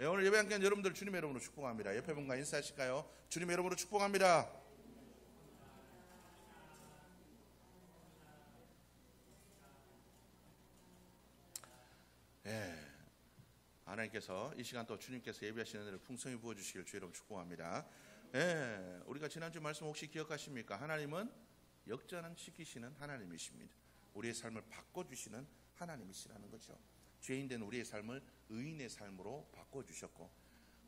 예, 오늘 예배 함께한 여러분들 주님의 이름으로 축복합니다. 옆에 분과 인사하실까요? 주님의 이름으로 축복합니다. 예, 하나님께서 이 시간 또 주님께서 예배하시는 은혜를 풍성히 부어주시길 주의 이름으로 축복합니다. 예, 우리가 지난주 말씀 혹시 기억하십니까? 하나님은 역전시키시는 하나님이십니다. 우리의 삶을 바꿔주시는 하나님이시라는 거죠. 죄인된 우리의 삶을 의인의 삶으로 바꿔주셨고,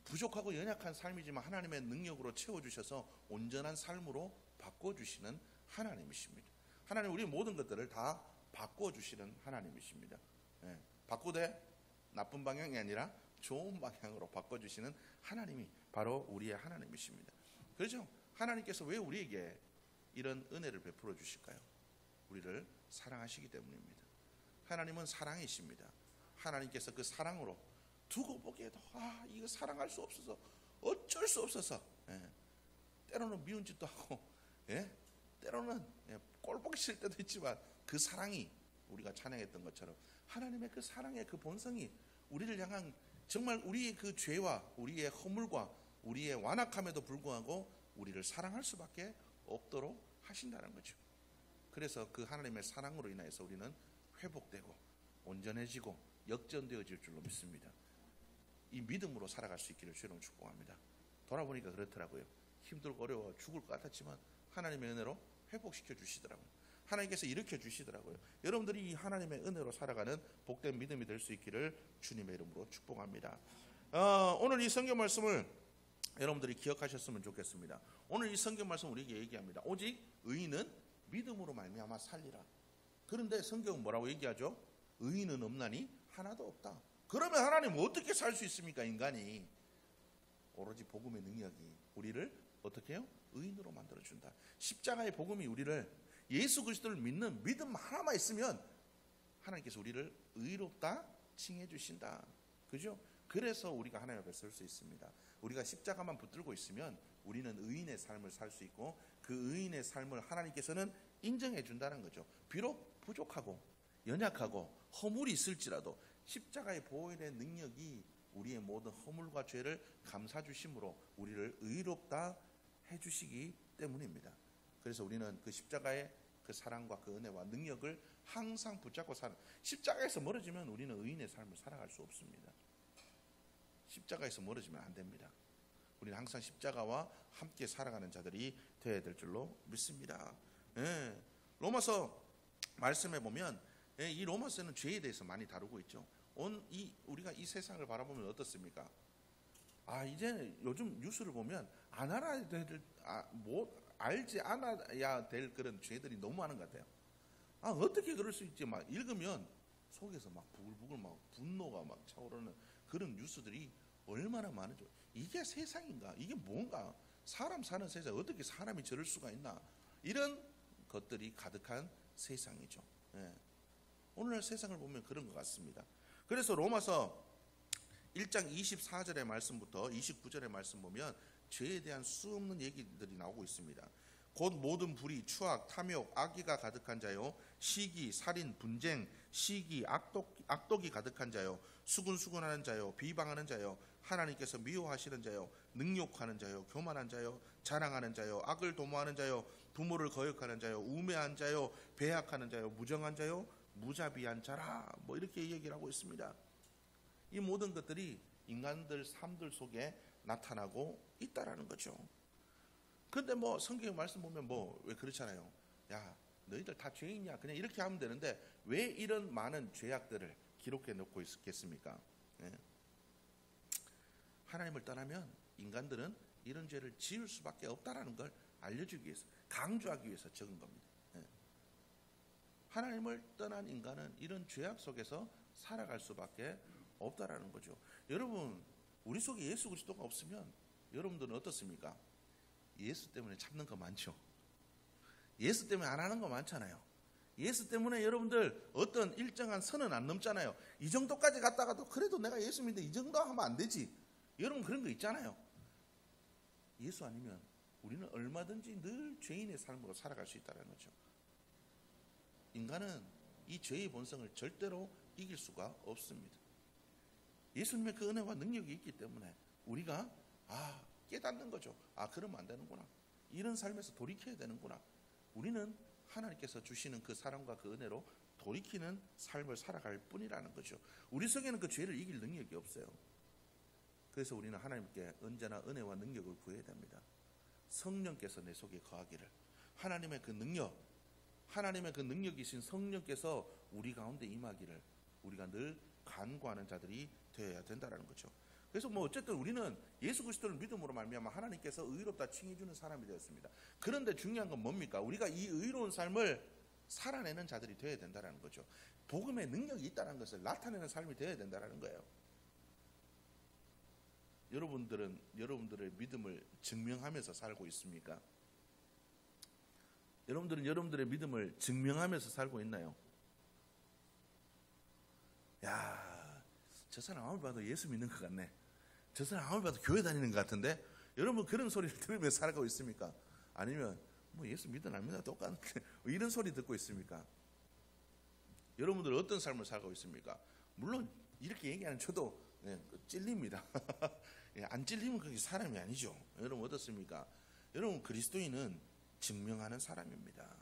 부족하고 연약한 삶이지만 하나님의 능력으로 채워주셔서 온전한 삶으로 바꿔주시는 하나님이십니다. 하나님 우리의 모든 것들을 다 바꿔주시는 하나님이십니다. 예, 바꾸되 나쁜 방향이 아니라 좋은 방향으로 바꿔주시는 하나님이 바로 우리의 하나님이십니다. 그렇죠? 하나님께서 왜 우리에게 이런 은혜를 베풀어 주실까요? 우리를 사랑하시기 때문입니다. 하나님은 사랑이십니다. 하나님께서 그 사랑으로 두고 보기에도 이거 사랑할 수 없어서 어쩔 수 없어서, 때로는 미운 짓도 하고, 때로는 꼴 보기 싫을 때도 있지만 그 사랑이 우리가 찬양했던 것처럼 하나님의 그 사랑의 그 본성이 우리를 향한 정말 우리의 그 죄와 우리의 허물과 우리의 완악함에도 불구하고 우리를 사랑할 수밖에 없도록 하신다는 거죠. 그래서 그 하나님의 사랑으로 인해서 우리는 회복되고 온전해지고 역전되어질 줄로 믿습니다. 이 믿음으로 살아갈 수 있기를 주님으로 축복합니다. 돌아보니까 그렇더라고요. 힘들고 어려워 죽을 것 같았지만 하나님의 은혜로 회복시켜 주시더라고요. 하나님께서 일으켜 주시더라고요. 여러분들이 이 하나님의 은혜로 살아가는 복된 믿음이 될 수 있기를 주님의 이름으로 축복합니다. 오늘 이 성경 말씀을 여러분들이 기억하셨으면 좋겠습니다. 오늘 이 성경 말씀 우리에게 얘기합니다. 오직 의인은 믿음으로 말미암아 살리라. 그런데 성경은 뭐라고 얘기하죠? 의인은 없나니 하나도 없다. 그러면 하나님 어떻게 살 수 있습니까? 인간이 오로지 복음의 능력이 우리를 어떻게 해요? 의인으로 만들어준다. 십자가의 복음이 우리를 예수 그리스도를 믿는 믿음 하나만 있으면 하나님께서 우리를 의롭다 칭해 주신다. 그죠? 그래서 우리가 하나님 앞에 설 수 있습니다. 우리가 십자가만 붙들고 있으면 우리는 의인의 삶을 살 수 있고 그 의인의 삶을 하나님께서는 인정해 준다는 거죠. 비록 부족하고 연약하고 허물이 있을지라도 십자가의 보혈의 능력이 우리의 모든 허물과 죄를 감싸 주심으로 우리를 의롭다 해 주시기 때문입니다. 그래서 우리는 그 십자가의 그 사랑과 그 은혜와 능력을 항상 붙잡고 사는, 십자가에서 멀어지면 우리는 의인의 삶을 살아갈 수 없습니다. 십자가에서 멀어지면 안 됩니다. 우리는 항상 십자가와 함께 살아가는 자들이 되어야 될 줄로 믿습니다. 로마서 말씀해 보면 이 로마서는 죄에 대해서 많이 다루고 있죠. 우리가 이 세상을 바라보면 어떻습니까? 이제 요즘 뉴스를 보면 안 알아야 될, 알지 않아야 될 그런 죄들이 너무 많은 것 같아요. 어떻게 그럴 수 있지? 막 읽으면 속에서 막 부글부글 막 분노가 막 차오르는 그런 뉴스들이 얼마나 많은지. 이게 세상인가? 이게 뭔가? 사람 사는 세상 어떻게 사람이 저럴 수가 있나? 이런 것들이 가득한 세상이죠. 오늘날 세상을 보면 그런 것 같습니다. 그래서 로마서 1장 24절의 말씀부터 29절의 말씀 보면 죄에 대한 수없는 얘기들이 나오고 있습니다. 곧 모든 불의, 추악, 탐욕, 악의가 가득한 자요, 시기, 살인, 분쟁, 시기, 악독이 가득한 자요, 수군수군하는 자요, 비방하는 자요, 하나님께서 미워하시는 자요, 능욕하는 자요, 교만한 자요, 자랑하는 자요, 악을 도모하는 자요, 부모를 거역하는 자요, 우매한 자요, 배약하는 자요, 무정한 자요, 무자비한 자라. 이렇게 얘기를 하고 있습니다. 이 모든 것들이 인간들 삶들 속에 나타나고 있다라는 거죠. 그런데 성경 말씀 보면 왜 그렇잖아요. 야, 너희들 다 죄인이야. 그냥 이렇게 하면 되는데 왜 이런 많은 죄악들을 기록해 놓고 있겠습니까? 하나님을 떠나면 인간들은 이런 죄를 지을 수밖에 없다라는 걸 알려주기 위해서, 강조하기 위해서 적은 겁니다. 하나님을 떠난 인간은 이런 죄악 속에서 살아갈 수밖에 없다라는 거죠. 여러분, 우리 속에 예수 그리스도가 없으면 여러분들은 어떻습니까? 예수 때문에 참는 거 많죠. 예수 때문에 안 하는 거 많잖아요. 예수 때문에 여러분들 어떤 일정한 선은 안 넘잖아요. 이 정도까지 갔다가도 그래도 내가 예수 믿는데 이 정도 하면 안 되지. 여러분 그런 거 있잖아요. 예수 아니면 우리는 얼마든지 늘 죄인의 삶으로 살아갈 수 있다는 거죠. 인간은 이 죄의 본성을 절대로 이길 수가 없습니다. 예수님의 그 은혜와 능력이 있기 때문에 우리가 깨닫는 거죠. 그러면 안 되는구나. 이런 삶에서 돌이켜야 되는구나. 우리는 하나님께서 주시는 그 사랑과 그 은혜로 돌이키는 삶을 살아갈 뿐이라는 거죠. 우리 속에는 그 죄를 이길 능력이 없어요. 그래서 우리는 하나님께 언제나 은혜와 능력을 구해야 됩니다. 성령께서 내 속에 거하기를, 하나님의 그 능력이신 성령께서 우리 가운데 임하기를 우리가 늘 간구하는 자들이 되어야 된다는 거죠. 그래서 어쨌든 우리는 예수 그리스도를 믿음으로 말미암아 하나님께서 의롭다 칭해 주는 사람이 되었습니다. 그런데 중요한 건 뭡니까? 우리가 이 의로운 삶을 살아내는 자들이 되어야 된다는 거죠. 복음의 능력이 있다는 것을 나타내는 삶이 되어야 된다는 거예요. 여러분들은 여러분들의 믿음을 증명하면서 살고 있습니까? 여러분들은 여러분들의 믿음을 증명하면서 살고 있나요? 저 사람 아무리 봐도 예수 믿는 것 같네. 저 사람 아무리 봐도 교회 다니는 것 같은데? 여러분 그런 소리를 들으면서 살아가고 있습니까? 아니면 예수 믿든 안 믿든 똑같은 이런 소리 듣고 있습니까? 여러분들 어떤 삶을 살고 있습니까? 물론 이렇게 얘기하는 저도 찔립니다. 안 찔리면 그게 사람이 아니죠. 여러분 어떻습니까? 여러분 그리스도인은 증명하는 사람입니다.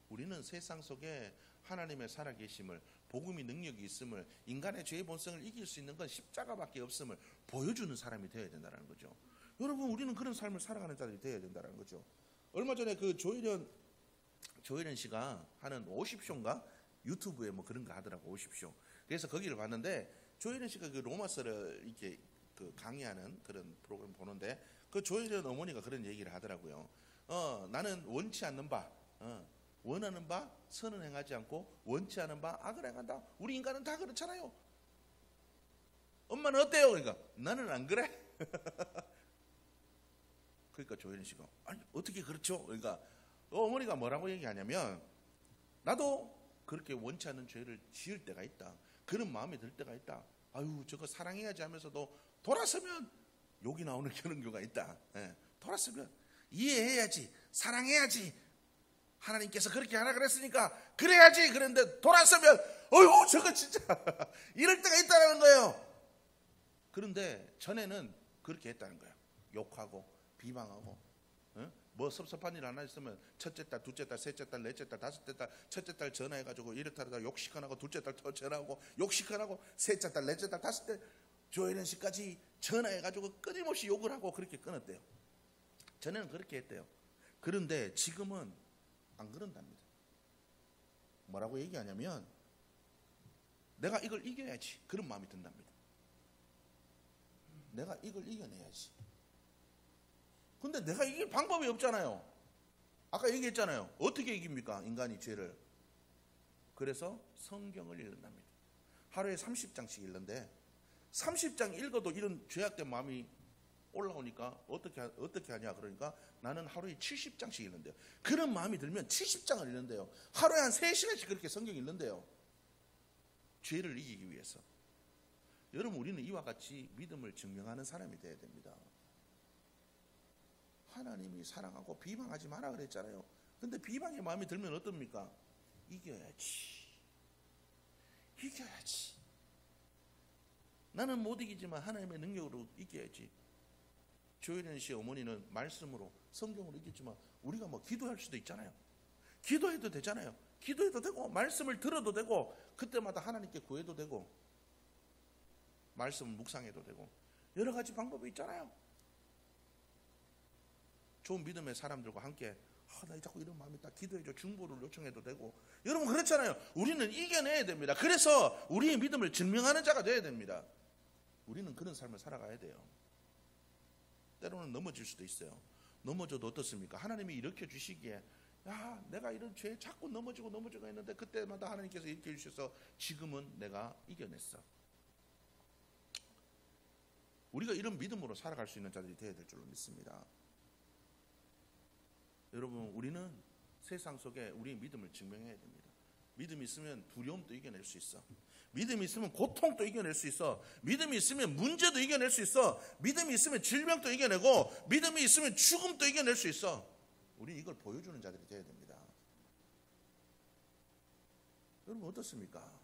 우리는 세상 속에 하나님의 살아계심을, 복음이 능력이 있음을, 인간의 죄의 본성을 이길 수 있는 건 십자가밖에 없음을 보여주는 사람이 되어야 된다는 거죠. 여러분 우리는 그런 삶을 살아가는 자들이 되어야 된다는 거죠. 얼마 전에 그 조혜련 씨가 하는 50쇼인가 유튜브에 그런 거 하더라고. 50쇼. 그래서 거기를 봤는데 조혜련 씨가 그 로마서를 이렇게 그 강의하는 그런 프로그램 보는데 그 조혜련 어머니가 그런 얘기를 하더라고요. 나는 원치 않는 바, 원하는 바 선은 행하지 않고 원치 않은 바 악을 행한다. 우리 인간은 다 그렇잖아요. 엄마는 어때요? 그러니까 나는 안 그래. 그러니까 조혜련 씨가 아니 어떻게 그렇죠? 그러니까 어머니가 뭐라고 얘기하냐면 나도 그렇게 원치 않는 죄를 지을 때가 있다. 그런 마음이 들 때가 있다. 아유 저거 사랑해야지 하면서도 돌아서면 욕이 나오는 그런 경우가 있다. 돌아서면 이해해야지, 사랑해야지, 하나님께서 그렇게 하라 그랬으니까 그래야지. 그런데 돌아서면 어휴 저거 진짜 이럴 때가 있다는 거예요. 그런데 전에는 그렇게 했다는 거예요. 욕하고 비방하고 섭섭한 일 하나 있으면 첫째 딸, 둘째 딸, 셋째 딸, 넷째 딸, 다섯째 딸, 첫째 딸 전화해가지고 이렇다 욕 시켜나고, 둘째 딸 또 전화하고 욕 시켜나고, 셋째 딸, 넷째 딸, 다섯째 조혜련 씨까지 전화해가지고 끊임없이 욕을 하고 그렇게 끊었대요. 전에는 그렇게 했대요. 그런데 지금은 안 그런답니다. 뭐라고 얘기하냐면 내가 이걸 이겨야지, 그런 마음이 든답니다. 내가 이걸 이겨내야지. 근데 내가 이길 방법이 없잖아요. 아까 얘기했잖아요. 어떻게 이깁니까? 인간이 죄를. 그래서 성경을 읽는답니다. 하루에 30장씩 읽는데 30장 읽어도 이런 죄악된 마음이 올라오니까 어떻게 하냐 그러니까 나는 하루에 70장씩 읽는데요. 그런 마음이 들면 70장을 읽는데요. 하루에 한 3시간씩 그렇게 성경 읽는데요. 죄를 이기기 위해서. 여러분 우리는 이와 같이 믿음을 증명하는 사람이 되어야 됩니다. 하나님이 사랑하고 비방하지 마라 그랬잖아요. 근데 비방의 마음이 들면 어떻습니까? 이겨야지. 나는 못 이기지만 하나님의 능력으로 이겨야지. 조혜련 씨 어머니는 말씀으로 성경으로 이겼지만 우리가 기도할 수도 있잖아요. 기도해도 되잖아요. 기도해도 되고 말씀을 들어도 되고 그때마다 하나님께 구해도 되고 말씀을 묵상해도 되고 여러 가지 방법이 있잖아요. 좋은 믿음의 사람들과 함께 나 자꾸 이런 마음이 있다, 기도해줘, 중보를 요청해도 되고. 여러분 그렇잖아요. 우리는 이겨내야 됩니다. 그래서 우리의 믿음을 증명하는 자가 되어야 됩니다. 우리는 그런 삶을 살아가야 돼요. 때로는 넘어질 수도 있어요. 넘어져도 어떻습니까? 하나님이 일으켜 주시기에 내가 이런 죄에 자꾸 넘어지고 했는데 그때마다 하나님께서 일으켜 주셔서 지금은 내가 이겨냈어. 우리가 이런 믿음으로 살아갈 수 있는 자들이 되어야 될 줄로 믿습니다. 여러분 우리는 세상 속에 우리의 믿음을 증명해야 됩니다. 믿음이 있으면 두려움도 이겨낼 수 있어. 믿음이 있으면 고통도 이겨낼 수 있어. 믿음이 있으면 문제도 이겨낼 수 있어. 믿음이 있으면 질병도 이겨내고 믿음이 있으면 죽음도 이겨낼 수 있어. 우리 이걸 보여주는 자들이 되어야 됩니다. 여러분 어떻습니까?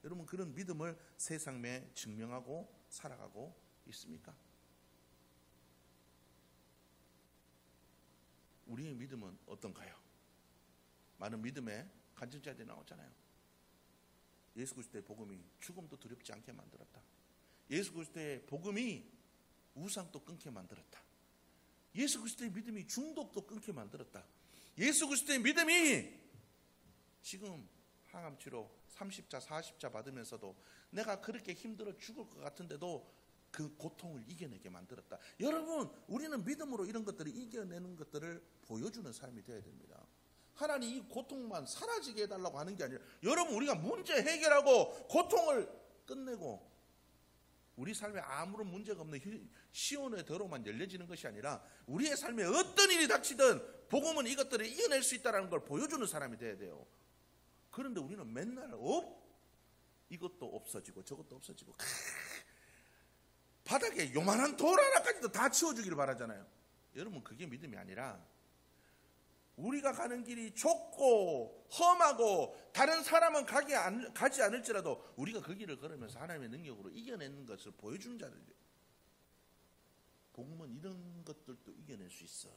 여러분 그런 믿음을 세상에 증명하고 살아가고 있습니까? 우리의 믿음은 어떤가요? 많은 믿음의 간증자들이 나오잖아요. 예수 그리스도의 복음이 죽음도 두렵지 않게 만들었다. 예수 그리스도의 복음이 우상도 끊게 만들었다. 예수 그리스도의 믿음이 중독도 끊게 만들었다. 예수 그리스도의 믿음이 지금 항암치료 30자 40자 받으면서도 내가 그렇게 힘들어 죽을 것 같은데도 그 고통을 이겨내게 만들었다. 여러분 우리는 믿음으로 이런 것들을 이겨내는 것들을 보여주는 삶이 되어야 됩니다. 하나님 이 고통만 사라지게 해달라고 하는 게 아니라 여러분 우리가 문제 해결하고 고통을 끝내고 우리 삶에 아무런 문제가 없는 시온의 도로만 열려지는 것이 아니라 우리의 삶에 어떤 일이 닥치든 복음은 이것들을 이겨낼 수 있다는 걸 보여주는 사람이 돼야 돼요. 그런데 우리는 맨날 이것도 없어지고 저것도 없어지고 바닥에 요만한 돌 하나까지도 다 치워주기를 바라잖아요. 여러분 그게 믿음이 아니라 우리가 가는 길이 좁고 험하고 다른 사람은 가지 않을지라도 우리가 그 길을 걸으면서 하나님의 능력으로 이겨내는 것을 보여주는 자들이에요. 복음은 이런 것들도 이겨낼 수 있어.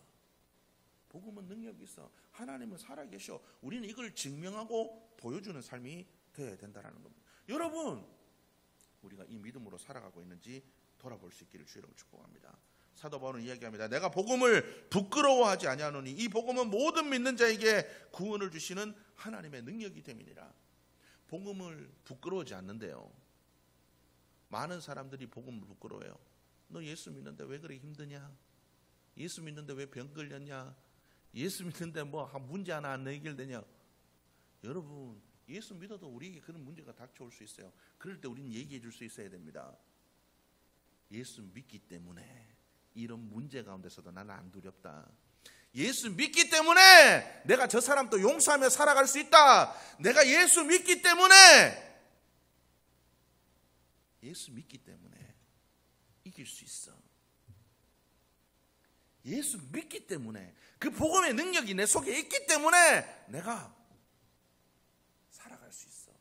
복음은 능력이 있어. 하나님은 살아계셔. 우리는 이걸 증명하고 보여주는 삶이 되어야 된다는 겁니다. 여러분 우리가 이 믿음으로 살아가고 있는지 돌아볼 수 있기를 주의 이름으로 축복합니다. 사도 바울은 이야기합니다. 내가 복음을 부끄러워하지 아니하노니 이 복음은 모든 믿는 자에게 구원을 주시는 하나님의 능력이 됨이니라. 복음을 부끄러워하지 않는데요. 많은 사람들이 복음을 부끄러워해요. 너 예수 믿는데 왜 그렇게 힘드냐? 예수 믿는데 왜 병 걸렸냐? 예수 믿는데 뭐 문제 하나 안 해결되냐? 여러분 예수 믿어도 우리에게 그런 문제가 닥쳐올 수 있어요. 그럴 때 우리는 얘기해 줄 수 있어야 됩니다. 예수 믿기 때문에 이런 문제 가운데서도 나는 안 두렵다. 예수 믿기 때문에 내가 저 사람도 용서하며 살아갈 수 있다. 내가 예수 믿기 때문에 이길 수 있어. 예수 믿기 때문에 그 복음의 능력이 내 속에 있기 때문에 내가 살아갈 수 있어.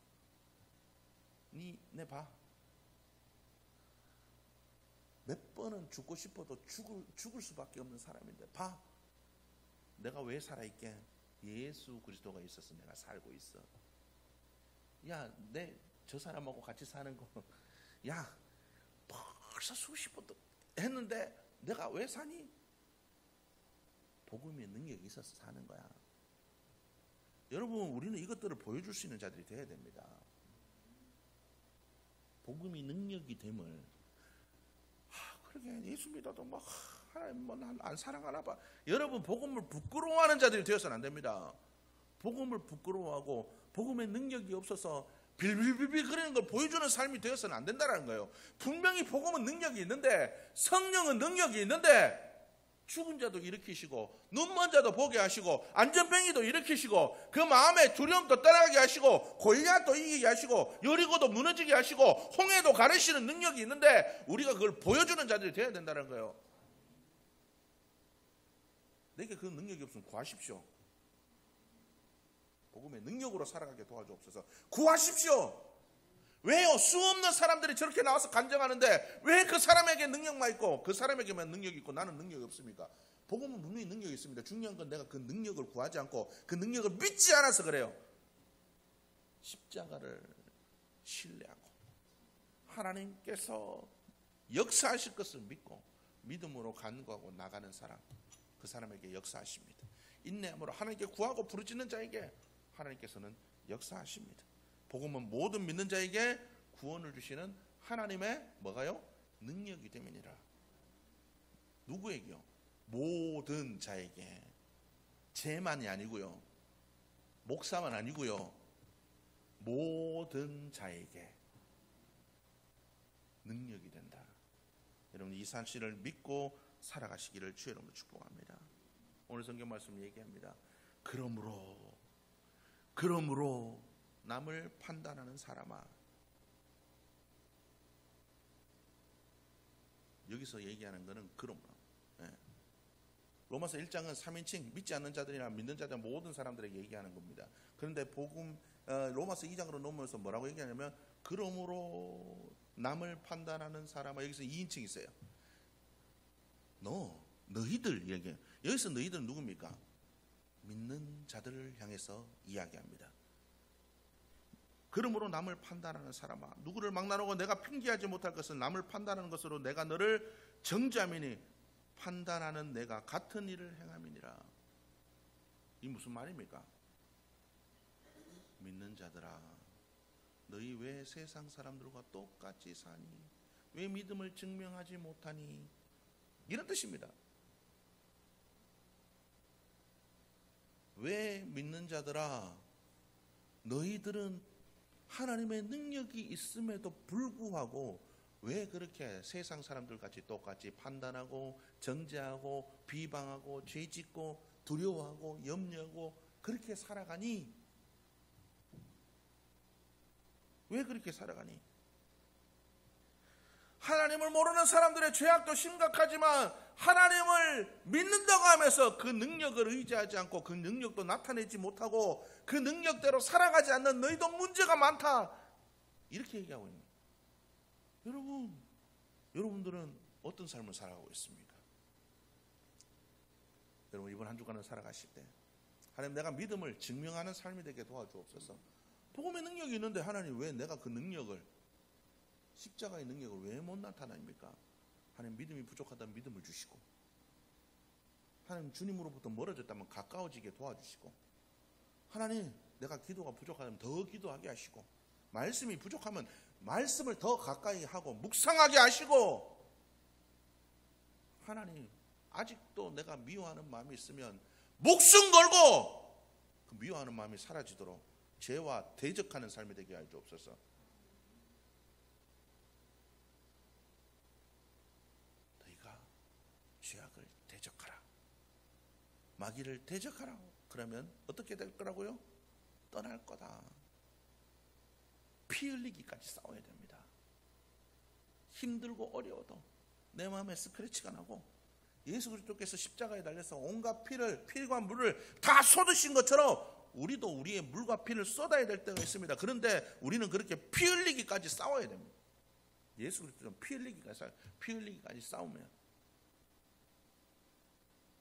내 봐. 몇 번은 죽고 싶어도 죽을 수밖에 없는 사람인데 봐. 내가 왜 살아있게? 예수 그리스도가 있어서 내가 살고 있어. 야, 저 사람하고 같이 사는 거 야, 벌써 수십 번도 했는데 내가 왜 사니? 복음의 능력이 있어서 사는 거야. 여러분 우리는 이것들을 보여줄 수 있는 자들이 되어야 됩니다. 복음이 능력이 됨을 그러게 예수 믿어도 막 하나님 안 사랑하나 봐. 여러분 복음을 부끄러워하는 자들이 되어서는 안 됩니다. 복음을 부끄러워하고 복음의 능력이 없어서 빌빌빌빌 거리는 걸 보여주는 삶이 되어서는 안 된다는 거예요. 분명히 복음은 능력이 있는데 성령은 능력이 있는데 죽은 자도 일으키시고 눈먼 자도 보게 하시고 안전뱅이도 일으키시고 그 마음에 두려움도 떠나게 하시고 골리앗도 이기게 하시고 여리고도 무너지게 하시고 홍해도 가르시는 능력이 있는데 우리가 그걸 보여주는 자들이 되어야 된다는 거예요. 내게 그 능력이 없으면 구하십시오. 복음의 능력으로 살아가게 도와주옵소서. 구하십시오. 왜요? 수없는 사람들이 저렇게 나와서 간증하는데 왜 그 사람에게 능력만 있고 그 사람에게만 능력이 있고 나는 능력이 없습니까? 복음은 분명히 능력이 있습니다. 중요한 건 내가 그 능력을 구하지 않고 그 능력을 믿지 않아서 그래요. 십자가를 신뢰하고 하나님께서 역사하실 것을 믿고 믿음으로 간구하고 나가는 사람, 그 사람에게 역사하십니다. 인내함으로 하나님께 구하고 부르짖는 자에게 하나님께서는 역사하십니다. 복음은 모든 믿는 자에게 구원을 주시는 하나님의 뭐가요? 능력이 됨이니라. 누구에게요? 모든 자에게. 쟤만이 아니고요. 목사만 아니고요. 모든 자에게 능력이 된다. 여러분 이 사실을 믿고 살아가시기를 주의 이름으로 축복합니다. 오늘 성경 말씀 얘기합니다. 그러므로 남을 판단하는 사람아. 여기서 얘기하는 것은 그러므로. 로마서 1장은 3인칭 믿지 않는 자들이나 믿는 자들 모든 사람들에게 얘기하는 겁니다. 그런데 로마서 2장으로 넘어서 뭐라고 얘기하냐면 그러므로 남을 판단하는 사람은, 여기서 2인칭 있어요. 너희들 얘기해요. 여기서 너희들은 누굽니까? 믿는 자들을 향해서 이야기합니다. 그러므로 남을 판단하는 사람아, 누구를 막나누고 내가 핑계하지 못할 것은 남을 판단하는 것으로 내가 너를 정죄함이니 판단하는 내가 같은 일을 행함이니라. 이 무슨 말입니까? 믿는 자들아, 너희 왜 세상 사람들과 똑같이 사니? 왜 믿음을 증명하지 못하니? 이런 뜻입니다. 왜 믿는 자들아, 너희들은 하나님의 능력이 있음에도 불구하고 왜 그렇게 세상 사람들 같이 똑같이 판단하고 정죄하고 비방하고 죄짓고 두려워하고 염려하고 그렇게 살아가니? 왜 그렇게 살아가니? 하나님을 모르는 사람들의 죄악도 심각하지만 하나님을 믿는다고 하면서 그 능력을 의지하지 않고 그 능력도 나타내지 못하고 그 능력대로 살아가지 않는 너희도 문제가 많다, 이렇게 얘기하고 있는 거예요. 여러분들은 어떤 삶을 살아가고 있습니까? 여러분, 이번 한 주간을 살아가실 때 하나님, 내가 믿음을 증명하는 삶이 되게 도와주옵소서. 복음의 능력이 있는데 하나님, 왜 내가 그 능력을, 십자가의 능력을 왜 못 나타납니까? 하나님, 믿음이 부족하다면 믿음을 주시고, 하나님 주님으로부터 멀어졌다면 가까워지게 도와주시고, 하나님 내가 기도가 부족하다면 더 기도하게 하시고, 말씀이 부족하면 말씀을 더 가까이 하고 묵상하게 하시고, 하나님 아직도 내가 미워하는 마음이 있으면 목숨 걸고 그 미워하는 마음이 사라지도록 죄와 대적하는 삶이 되게 하여 주옵소서. 너희가 죄악을 대적하라, 마귀를 대적하라. 그러면 어떻게 될 거라고요? 떠날 거다. 피 흘리기까지 싸워야 됩니다. 힘들고 어려워도 내 마음에 스크래치가 나고, 예수 그리스도께서 십자가에 달려서 온갖 피와 물을 다 쏟으신 것처럼 우리도 우리의 물과 피를 쏟아야 될 때가 있습니다. 그런데 우리는 그렇게 피 흘리기까지 싸워야 됩니다. 예수 그리스도는 피 흘리기까지 싸우면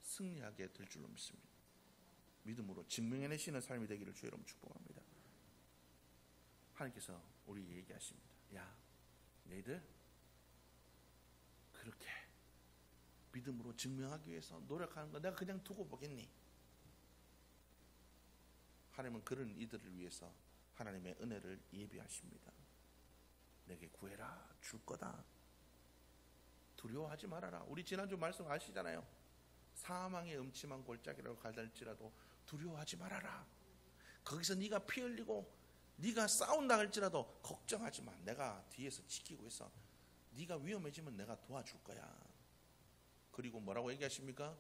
승리하게 될 줄로 믿습니다. 믿음으로 증명해내시는 삶이 되기를 주의 이름으로 축복합니다. 하나님께서 우리에게 얘기하십니다. 야, 너희들 그렇게 믿음으로 증명하기 위해서 노력하는 거 내가 그냥 두고 보겠니? 하나님은 그런 이들을 위해서 하나님의 은혜를 예비하십니다. 내게 구해라, 줄 거다. 두려워하지 말아라. 우리 지난주 말씀 아시잖아요. 사망의 음침한 골짜기라고 갈달지라도 두려워하지 말아라. 거기서 네가 피 흘리고 네가 싸운다 할지라도 걱정하지 마. 내가 뒤에서 지키고 있어. 네가 위험해지면 내가 도와줄 거야. 그리고 뭐라고 얘기하십니까?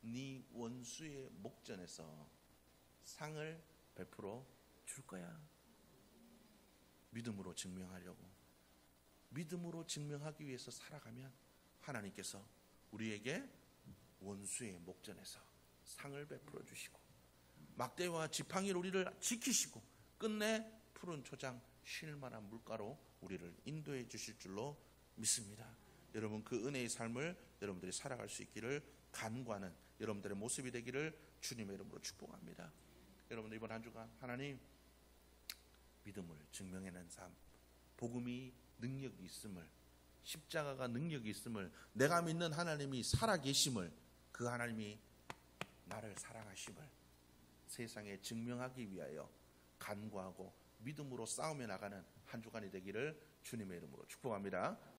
네 원수의 목전에서 상을 베풀어 줄 거야. 믿음으로 증명하려고, 믿음으로 증명하기 위해서 살아가면 하나님께서 우리에게 원수의 목전에서 상을 베풀어 주시고, 막대와 지팡이로 우리를 지키시고, 끝내 푸른 초장 쉴 만한 물가로 우리를 인도해 주실 줄로 믿습니다. 여러분, 그 은혜의 삶을 여러분들이 살아갈 수 있기를 간구하는 여러분들의 모습이 되기를 주님의 이름으로 축복합니다. 여러분들 이번 한 주간 하나님 믿음을 증명해낸 삶, 복음이 능력이 있음을, 십자가가 능력이 있음을, 내가 믿는 하나님이 살아계심을, 그 하나님이 나를 사랑하심을 세상에 증명하기 위하여 간구하고 믿음으로 싸우며 나가는 한 주간이 되기를 주님의 이름으로 축복합니다.